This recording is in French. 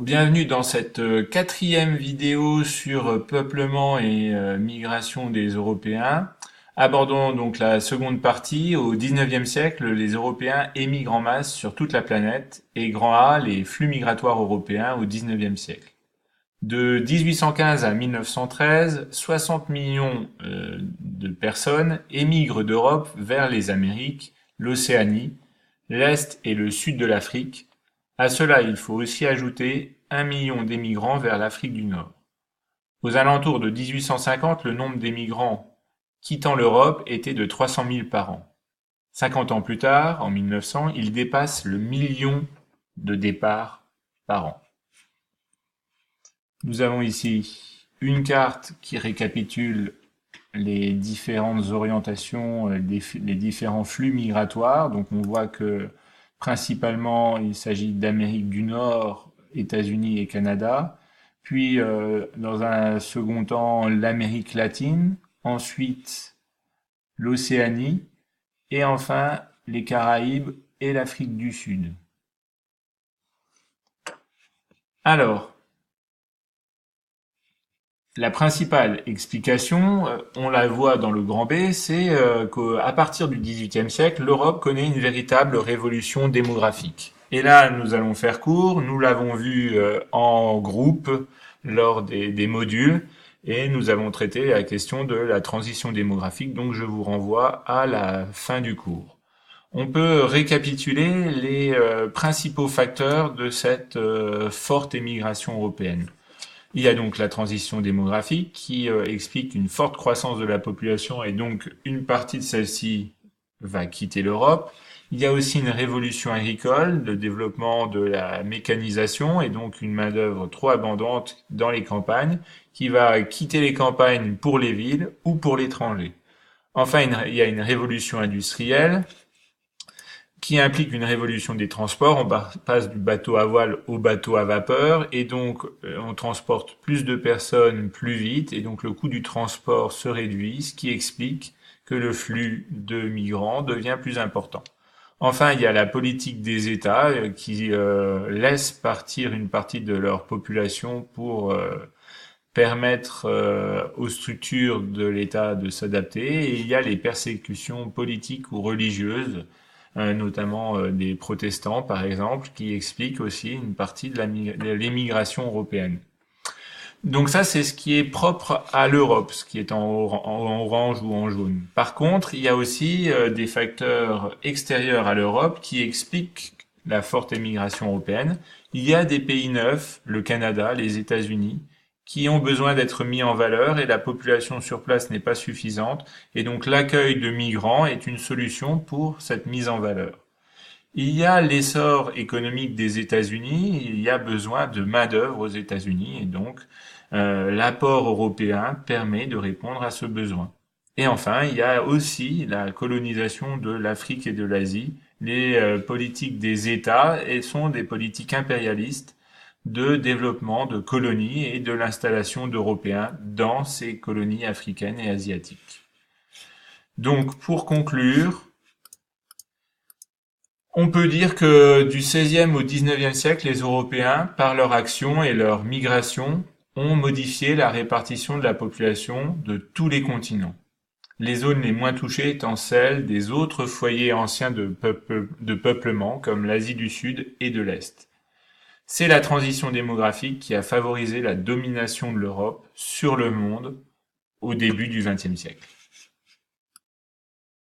Bienvenue dans cette quatrième vidéo sur peuplement et migration des Européens. Abordons donc la seconde partie. Au XIXe siècle, les Européens émigrent en masse sur toute la planète et grand A, les flux migratoires européens au XIXe siècle. De 1815 à 1913, 60 millions de personnes émigrent d'Europe vers les Amériques, l'Océanie, l'Est et le Sud de l'Afrique. À cela, il faut aussi ajouter 1 million d'émigrants vers l'Afrique du Nord. Aux alentours de 1850, le nombre d'émigrants quittant l'Europe était de 300 000 par an. 50 ans plus tard, en 1900, il dépasse le million de départs par an. Nous avons ici une carte qui récapitule les différentes orientations, les différents flux migratoires. Donc on voit que principalement il s'agit d'Amérique du Nord, États-Unis et Canada, puis dans un second temps l'Amérique latine, ensuite l'Océanie et enfin les Caraïbes et l'Afrique du Sud. Alors, la principale explication, on la voit dans le grand B, c'est qu'à partir du XVIIIe siècle, l'Europe connaît une véritable révolution démographique. Et là, nous allons faire court, nous l'avons vu en groupe lors des modules, et nous avons traité la question de la transition démographique, donc je vous renvoie à la fin du cours. On peut récapituler les principaux facteurs de cette forte émigration européenne. Il y a donc la transition démographique qui explique une forte croissance de la population et donc une partie de celle-ci va quitter l'Europe. Il y a aussi une révolution agricole, le développement de la mécanisation et donc une main-d'œuvre trop abondante dans les campagnes qui va quitter les campagnes pour les villes ou pour l'étranger. Enfin, il y a une révolution industrielle qui implique une révolution des transports. On passe du bateau à voile au bateau à vapeur et donc on transporte plus de personnes plus vite et donc le coût du transport se réduit, ce qui explique que le flux de migrants devient plus important. Enfin, il y a la politique des États qui laissent partir une partie de leur population pour permettre aux structures de l'État de s'adapter et il y a les persécutions politiques ou religieuses notamment des protestants par exemple, qui expliquent aussi une partie de l'émigration européenne. Donc ça, c'est ce qui est propre à l'Europe, ce qui est en orange ou en jaune. Par contre, il y a aussi des facteurs extérieurs à l'Europe qui expliquent la forte émigration européenne. Il y a des pays neufs, le Canada, les États-Unis, qui ont besoin d'être mis en valeur et la population sur place n'est pas suffisante et donc l'accueil de migrants est une solution pour cette mise en valeur. Il y a l'essor économique des États-Unis, il y a besoin de main-d'œuvre aux États-Unis et donc l'apport européen permet de répondre à ce besoin. Et enfin, il y a aussi la colonisation de l'Afrique et de l'Asie. Les politiques des États sont des politiques impérialistes de développement de colonies et de l'installation d'Européens dans ces colonies africaines et asiatiques. Donc, pour conclure, on peut dire que du XVIe au XIXe siècle, les Européens, par leur action et leur migration, ont modifié la répartition de la population de tous les continents. Les zones les moins touchées étant celles des autres foyers anciens de peuplement, comme l'Asie du Sud et de l'Est. C'est la transition démographique qui a favorisé la domination de l'Europe sur le monde au début du XXe siècle.